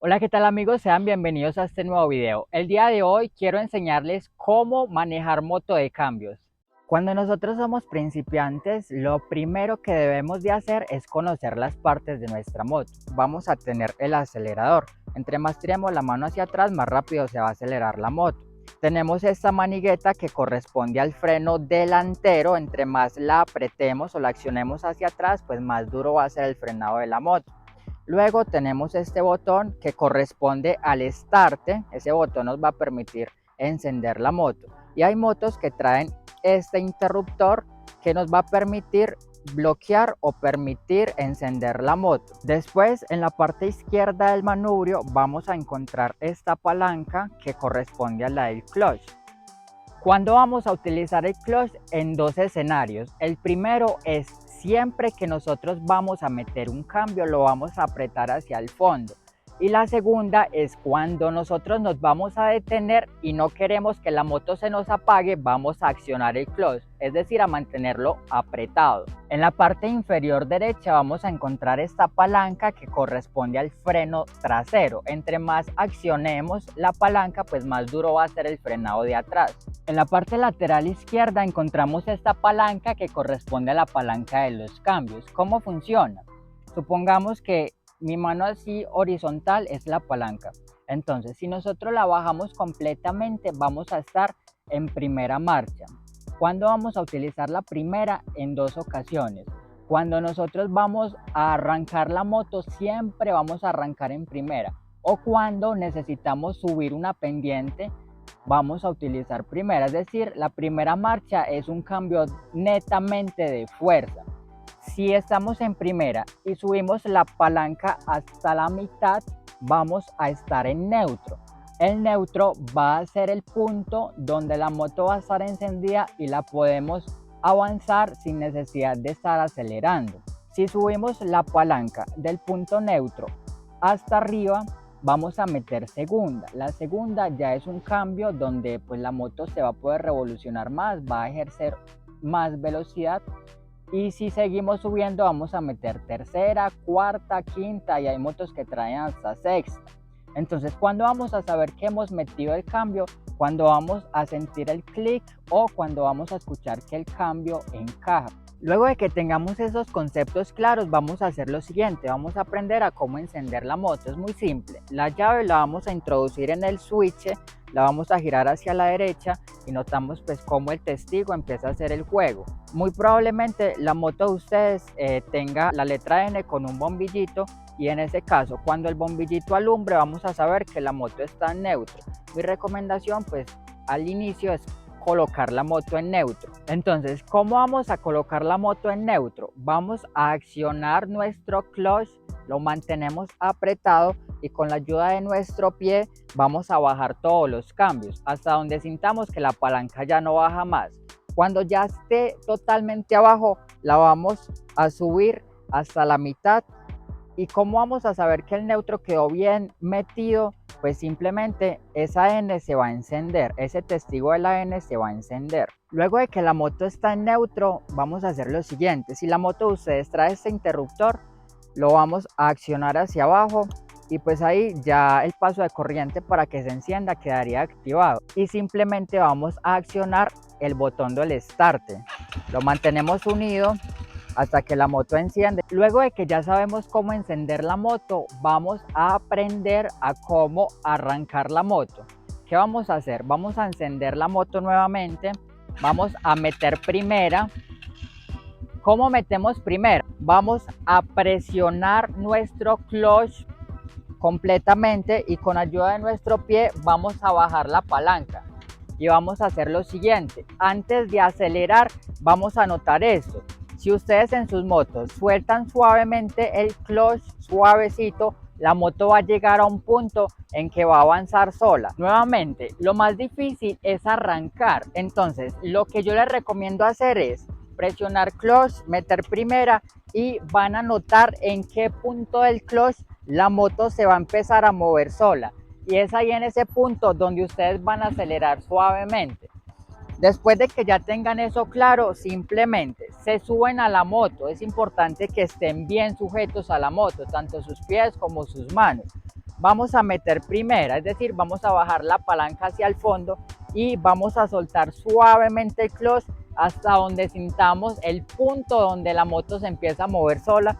Hola, ¿qué tal amigos? Sean bienvenidos a este nuevo video. El día de hoy quiero enseñarles cómo manejar moto de cambios. Cuando nosotros somos principiantes, lo primero que debemos de hacer es conocer las partes de nuestra moto. Vamos a tener el acelerador. Entre más tiremos la mano hacia atrás, más rápido se va a acelerar la moto. Tenemos esta manigueta que corresponde al freno delantero. Entre más la apretemos o la accionemos hacia atrás, pues más duro va a ser el frenado de la moto. Luego tenemos este botón que corresponde al starte. Ese botón nos va a permitir encender la moto. Y hay motos que traen este interruptor que nos va a permitir bloquear o permitir encender la moto. Después, en la parte izquierda del manubrio vamos a encontrar esta palanca que corresponde a la del clutch. ¿Cuándo vamos a utilizar el clutch? En dos escenarios. El primero es siempre que nosotros vamos a meter un cambio, lo vamos a apretar hacia el fondo. Y la segunda es cuando nosotros nos vamos a detener y no queremos que la moto se nos apague, vamos a accionar el clutch, es decir, a mantenerlo apretado. En la parte inferior derecha vamos a encontrar esta palanca que corresponde al freno trasero. Entre más accionemos la palanca, pues más duro va a ser el frenado de atrás. En la parte lateral izquierda encontramos esta palanca que corresponde a la palanca de los cambios. ¿Cómo funciona? Supongamos que mi mano así horizontal es la palanca. Entonces, si nosotros la bajamos completamente, vamos a estar en primera marcha. ¿Cuándo vamos a utilizar la primera? En dos ocasiones. Cuando nosotros vamos a arrancar la moto, siempre vamos a arrancar en primera. O cuando necesitamos subir una pendiente, vamos a utilizar primera. Es decir, la primera marcha es un cambio netamente de fuerza. Si estamos en primera y subimos la palanca hasta la mitad, vamos a estar en neutro. El neutro va a ser el punto donde la moto va a estar encendida y la podemos avanzar sin necesidad de estar acelerando. Si subimos la palanca del punto neutro hasta arriba, vamos a meter segunda. La segunda ya es un cambio donde pues la moto se va a poder revolucionar más, va a ejercer más velocidad. Y si seguimos subiendo, vamos a meter tercera, cuarta, quinta y hay motos que traen hasta sexta. Entonces, ¿cuándo vamos a saber que hemos metido el cambio? Cuando vamos a sentir el clic o cuando vamos a escuchar que el cambio encaja. Luego de que tengamos esos conceptos claros, vamos a hacer lo siguiente. Vamos a aprender a cómo encender la moto. Es muy simple. La llave la vamos a introducir en el switch, la vamos a girar hacia la derecha y notamos pues cómo el testigo empieza a hacer el juego. Muy probablemente la moto de ustedes tenga la letra N con un bombillito y en ese caso cuando el bombillito alumbre vamos a saber que la moto está en neutro. Mi recomendación pues al inicio es colocar la moto en neutro. Entonces, ¿cómo vamos a colocar la moto en neutro? Vamos a accionar nuestro clutch, lo mantenemos apretado y con la ayuda de nuestro pie vamos a bajar todos los cambios hasta donde sintamos que la palanca ya no baja más. Cuando ya esté totalmente abajo, la vamos a subir hasta la mitad. ¿Y cómo vamos a saber que el neutro quedó bien metido? Pues simplemente esa N se va a encender, ese testigo de la N se va a encender. Luego de que la moto está en neutro, vamos a hacer lo siguiente. Si la moto de ustedes trae este interruptor, lo vamos a accionar hacia abajo y pues ahí ya el paso de corriente para que se encienda quedaría activado. Y simplemente vamos a accionar el botón del start. Lo mantenemos unido hasta que la moto enciende. Luego de que ya sabemos cómo encender la moto, vamos a aprender a cómo arrancar la moto. ¿Qué vamos a hacer? Vamos a encender la moto nuevamente, vamos a meter primera. ¿Cómo metemos primera? Vamos a presionar nuestro clutch completamente y con ayuda de nuestro pie vamos a bajar la palanca. Y vamos a hacer lo siguiente. Antes de acelerar, vamos a notar esto. Si ustedes en sus motos sueltan suavemente el clutch, suavecito, la moto va a llegar a un punto en que va a avanzar sola. Nuevamente, lo más difícil es arrancar. Entonces, lo que yo les recomiendo hacer es presionar clutch, meter primera y van a notar en qué punto del clutch la moto se va a empezar a mover sola. Y es ahí en ese punto donde ustedes van a acelerar suavemente. Después de que ya tengan eso claro, simplemente se suben a la moto. Es importante que estén bien sujetos a la moto, tanto sus pies como sus manos. vamos a meter primera, es decir, vamos a bajar la palanca hacia el fondo y vamos a soltar suavemente el clutch hasta donde sintamos el punto donde la moto se empieza a mover sola,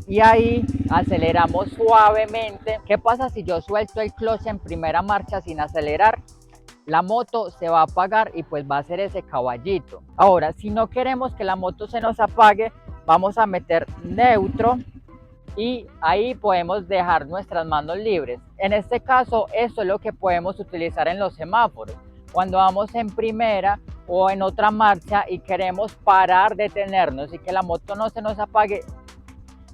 y ahí aceleramos suavemente. ¿Qué pasa si yo suelto el clutch en primera marcha sin acelerar? La moto se va a apagar y pues va a ser ese caballito. Ahora, si no queremos que la moto se nos apague, vamos a meter neutro y ahí podemos dejar nuestras manos libres. En este caso, esto es lo que podemos utilizar en los semáforos. Cuando vamos en primera o en otra marcha y queremos parar, detenernos y que la moto no se nos apague,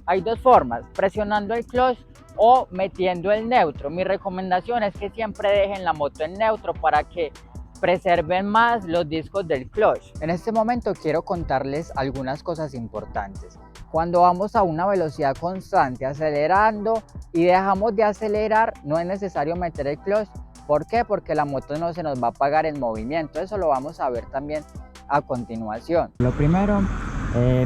hay dos formas: presionando el clutch o metiendo el neutro. Mi recomendación es que siempre dejen la moto en neutro para que preserven más los discos del clutch. En este momento quiero contarles algunas cosas importantes. Cuando vamos a una velocidad constante acelerando y dejamos de acelerar, no es necesario meter el clutch. ¿Por qué? Porque la moto no se nos va a apagar en movimiento. Eso lo vamos a ver también a continuación. Lo primero,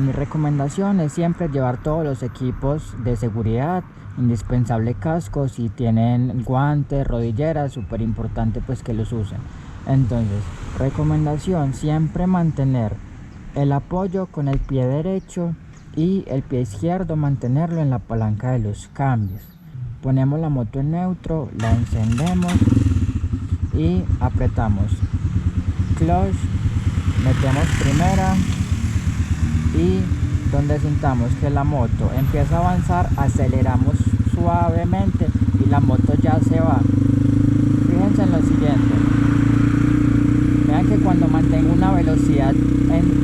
mi recomendación es siempre llevar todos los equipos de seguridad, indispensable casco, si tienen guantes, rodilleras, súper importante pues que los usen. Entonces, recomendación, siempre mantener el apoyo con el pie derecho y el pie izquierdo mantenerlo en la palanca de los cambios. Ponemos la moto en neutro, la encendemos y apretamos clutch, metemos primera y donde sintamos que la moto empieza a avanzar, aceleramos suavemente y la moto ya se va. Fíjense en lo siguiente, vean que cuando mantengo una velocidad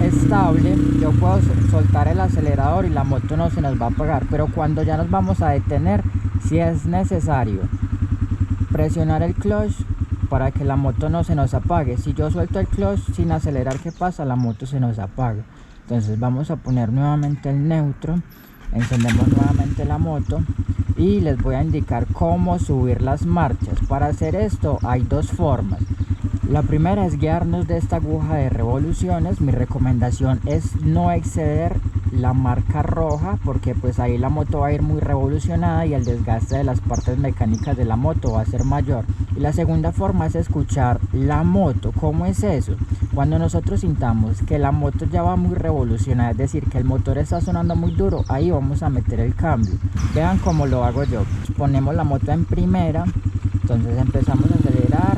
estable, yo puedo soltar el acelerador y la moto no se nos va a apagar, pero cuando ya nos vamos a detener, si es necesario presionar el clutch para que la moto no se nos apague. Si yo suelto el clutch sin acelerar, ¿qué pasa? La moto se nos apaga. Entonces vamos a poner nuevamente el neutro, encendemos nuevamente la moto y les voy a indicar cómo subir las marchas. Para hacer esto hay dos formas. La primera es guiarnos de esta aguja de revoluciones. Mi recomendación es no exceder la marca roja, porque pues ahí la moto va a ir muy revolucionada y el desgaste de las partes mecánicas de la moto va a ser mayor. Y la segunda forma es escuchar la moto. ¿Cómo es eso? Cuando nosotros sintamos que la moto ya va muy revolucionada, es decir, que el motor está sonando muy duro, ahí vamos a meter el cambio. Vean cómo lo hago yo. Ponemos la moto en primera, entonces empezamos a acelerar.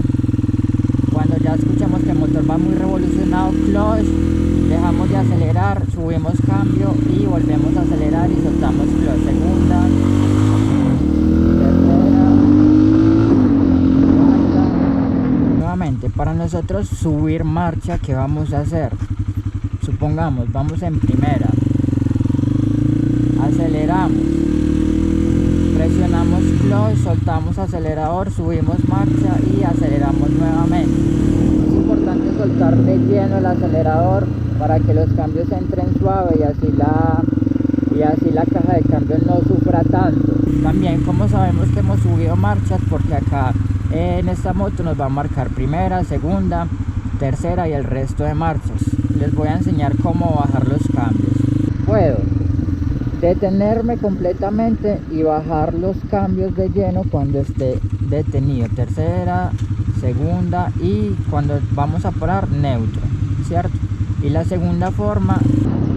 Cuando ya escuchamos que el motor va muy revolucionado, clutch, dejamos de acelerar, subimos cambio y volvemos a acelerar y soltamos clutch. Segunda, tercera, cuarta. Nuevamente, para nosotros subir marcha, ¿qué vamos a hacer? Supongamos, vamos en primera, aceleramos, presionamos clutch, soltamos acelerador, subimos marcha y aceleramos nuevamente. Es importante soltar de lleno el acelerador para que los cambios entren suave y así la caja de cambios no sufra tanto. También, como sabemos que hemos subido marchas, porque acá en esta moto nos va a marcar primera, segunda, tercera y el resto de marchas. Les voy a enseñar cómo bajar los cambios. Puedo detenerme completamente y bajar los cambios de lleno cuando esté detenido, tercera, segunda, y cuando vamos a parar, neutro, ¿cierto? Y la segunda forma,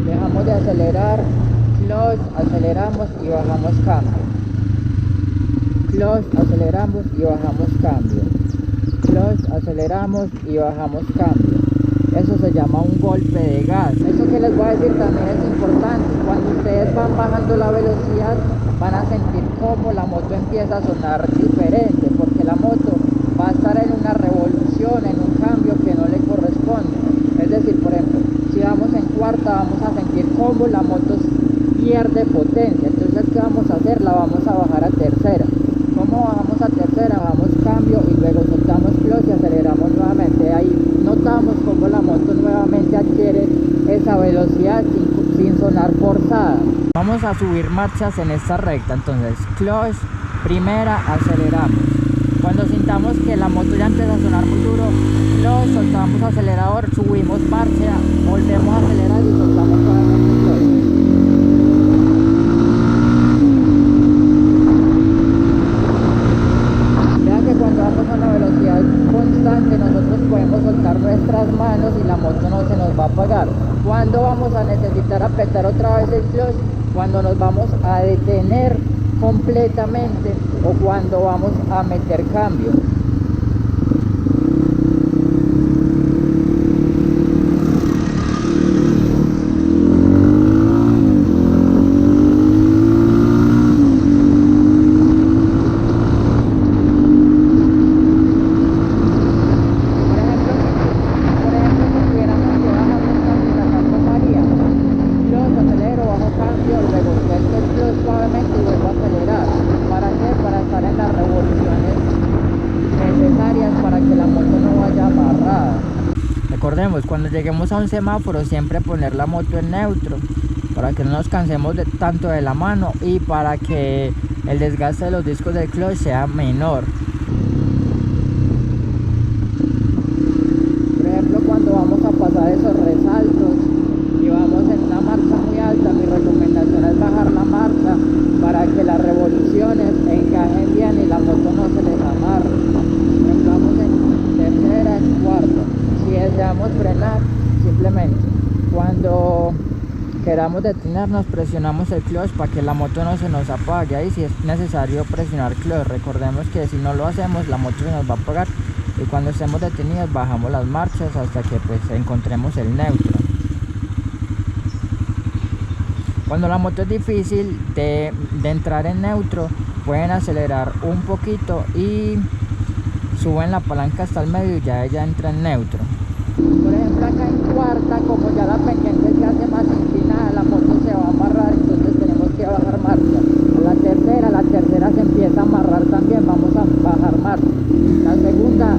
dejamos de acelerar, clutch, aceleramos y bajamos cambio, clutch, aceleramos y bajamos cambio, clutch, aceleramos y bajamos cambio. Eso se llama un golpe de gas. Eso que les voy a decir también es importante. Cuando ustedes van bajando la velocidad, van a sentir cómo la moto empieza a sonar diferente, porque la moto va a estar en una revolución, en un cambio que no le corresponde. Es decir, por ejemplo, si vamos en cuarta, vamos a sentir cómo la moto pierde potencia. Entonces, ¿qué vamos a hacer? La vamos a bajar a tercera. ¿Cómo bajamos a tercera? Bajamos cambio y luego soltamos clutch y aceleramos nuevamente. Ahí notamos cómo la moto nuevamente adquiere esa velocidad sin sonar forzada. Vamos a subir marchas en esta recta. Entonces, clutch, primera, aceleramos. Cuando sintamos que la moto ya empieza a sonar muy duro, clutch, soltamos acelerador, subimos marcha, volvemos a acelerar y soltamos nuevamente clutch. podemos soltar nuestras manos y la moto no se nos va a apagar. ¿Cuándo vamos a necesitar apretar otra vez el clutch? Cuando nos vamos a detener completamente o cuando vamos a meter cambio. Recordemos, cuando lleguemos a un semáforo siempre poner la moto en neutro para que no nos cansemos tanto de la mano y para que el desgaste de los discos del clutch sea menor. Por ejemplo, cuando vamos a pasar esos resaltos y vamos en una marcha muy alta, mi recomendación es bajar la marcha para que las revoluciones encajen bien y la moto no se les amarre. Por ejemplo, vamos en tercera, en cuarta. Si deseamos frenar, simplemente cuando queramos detenernos presionamos el clutch para que la moto no se nos apague, y si es necesario presionar clutch. Recordemos que si no lo hacemos la moto se nos va a apagar, y cuando estemos detenidos bajamos las marchas hasta que pues encontremos el neutro. Cuando la moto es difícil de entrar en neutro, pueden acelerar un poquito y suben la palanca hasta el medio y ya ella entra en neutro. Por ejemplo, acá en cuarta, como ya la pendiente se hace más inclinada, la moto se va a amarrar, entonces tenemos que bajar marcha. La tercera se empieza a amarrar también, vamos a bajar marcha. La segunda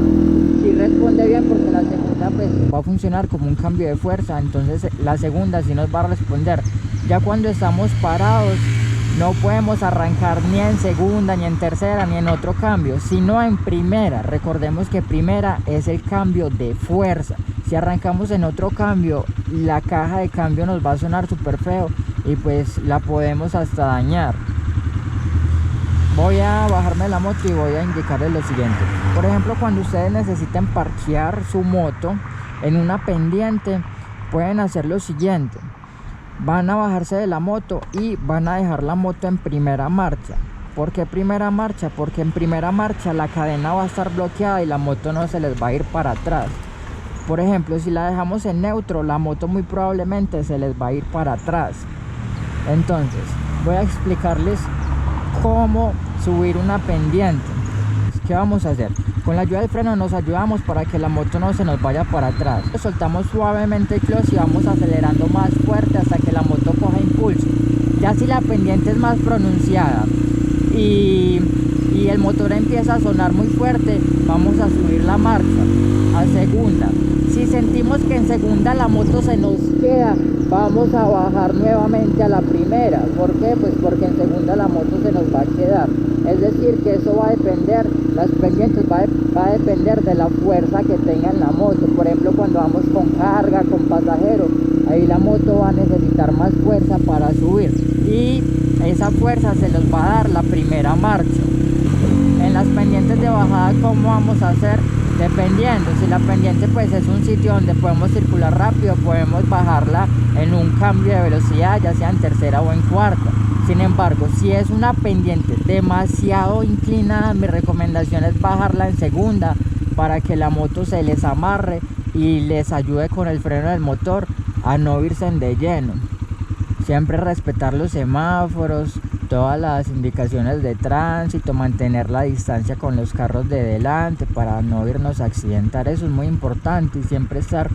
sí responde bien porque la segunda pues va a funcionar como un cambio de fuerza, entonces la segunda sí nos va a responder. Ya cuando estamos parados no podemos arrancar ni en segunda, ni en tercera, ni en otro cambio, sino en primera. Recordemos que primera es el cambio de fuerza. Si arrancamos en otro cambio, la caja de cambio nos va a sonar súper feo y pues la podemos hasta dañar. Voy a bajarme de la moto y voy a indicarles lo siguiente. Por ejemplo, cuando ustedes necesiten parquear su moto en una pendiente, pueden hacer lo siguiente. Van a bajarse de la moto y van a dejar la moto en primera marcha. ¿Por qué primera marcha? Porque en primera marcha la cadena va a estar bloqueada y la moto no se les va a ir para atrás. Por ejemplo, si la dejamos en neutro, la moto muy probablemente se les va a ir para atrás. Entonces, voy a explicarles cómo subir una pendiente. ¿Qué vamos a hacer? Con la ayuda del freno nos ayudamos para que la moto no se nos vaya para atrás. Soltamos suavemente el clutch y vamos acelerando más fuerte hasta que la moto coja impulso. Ya si la pendiente es más pronunciada y el motor empieza a sonar muy fuerte, vamos a subir la marcha a segunda. Si sentimos que en segunda la moto se nos queda, vamos a bajar nuevamente a la primera. ¿Por qué? Pues porque en segunda la moto se nos va a quedar. Es decir, que eso va a depender, las pendientes va a depender de la fuerza que tenga en la moto. Por ejemplo, cuando vamos con carga, con pasajero, ahí la moto va a necesitar más fuerza para subir. Y esa fuerza se nos va a dar la primera marcha. En las pendientes de bajada, ¿cómo vamos a hacer? Dependiendo, si la pendiente pues es un sitio donde podemos circular rápido, podemos bajarla en un cambio de velocidad, ya sea en tercera o en cuarta. Sin embargo, si es una pendiente demasiado inclinada, mi recomendación es bajarla en segunda para que la moto se les amarre y les ayude con el freno del motor a no irse de lleno. Siempre respetar los semáforos, todas las indicaciones de tránsito, mantener la distancia con los carros de delante para no irnos a accidentar. Eso es muy importante, y siempre estar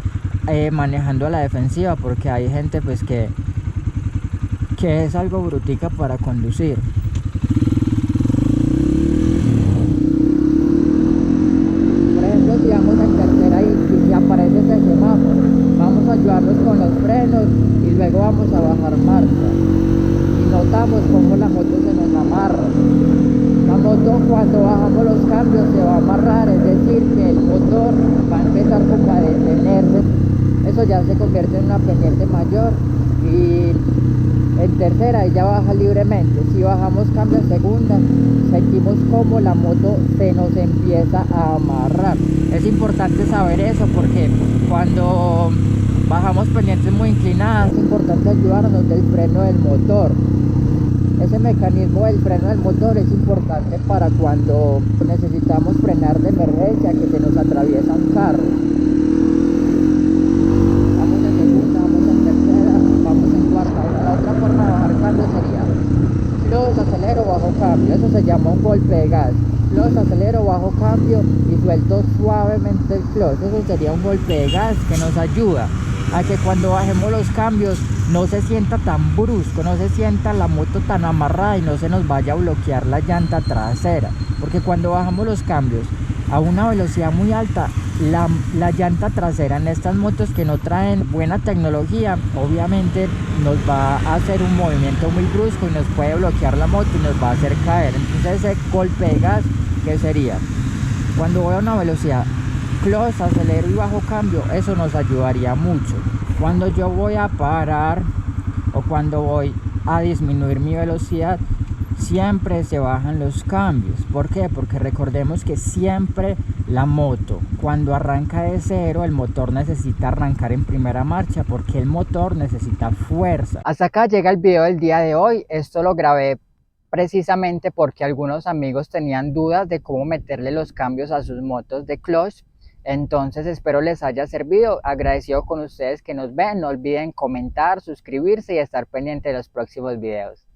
manejando a la defensiva, porque hay gente pues que es algo brutica para conducir. Por ejemplo, si vamos en tercera y si aparece ese semáforo, vamos a ayudarnos con los frenos y luego vamos a bajar marcha. Y notamos cómo la moto se nos amarra. La moto, cuando bajamos los cambios, se va a amarrar, es decir, que el motor va a empezar como a detenerse. Eso ya se convierte en una pendiente mayor y en tercera ella baja libremente. Si bajamos cambio a segunda, sentimos como la moto se nos empieza a amarrar. Es importante saber eso porque cuando bajamos pendientes muy inclinadas es importante ayudarnos del freno del motor. Ese mecanismo del freno del motor es importante para cuando necesitamos frenar de emergencia, que se nos atraviesa un carro. Vamos en segunda, vamos en tercera, vamos en cuarta. La otra forma de bajar cambio sería clutch, acelero, bajo cambio. Eso se llama un golpe de gas. Clutch, acelero, bajo cambio y suelto suavemente el clutch. Eso sería un golpe de gas que nos ayuda a que cuando bajemos los cambios no se sienta tan brusco, no se sienta la moto tan amarrada y no se nos vaya a bloquear la llanta trasera, porque cuando bajamos los cambios a una velocidad muy alta, la llanta trasera en estas motos que no traen buena tecnología, obviamente nos va a hacer un movimiento muy brusco y nos puede bloquear la moto y nos va a hacer caer. Entonces ese golpe de gas, ¿qué sería? Cuando voy a una velocidad, clutch, acelero y bajo cambio, eso nos ayudaría mucho. Cuando yo voy a parar o cuando voy a disminuir mi velocidad, siempre se bajan los cambios. ¿Por qué? Porque recordemos que siempre la moto, cuando arranca de cero, el motor necesita arrancar en primera marcha porque el motor necesita fuerza. Hasta acá llega el video del día de hoy. Esto lo grabé precisamente porque algunos amigos tenían dudas de cómo meterle los cambios a sus motos de clutch. Entonces espero les haya servido. Agradecido con ustedes que nos ven. No olviden comentar, suscribirse y estar pendiente de los próximos videos.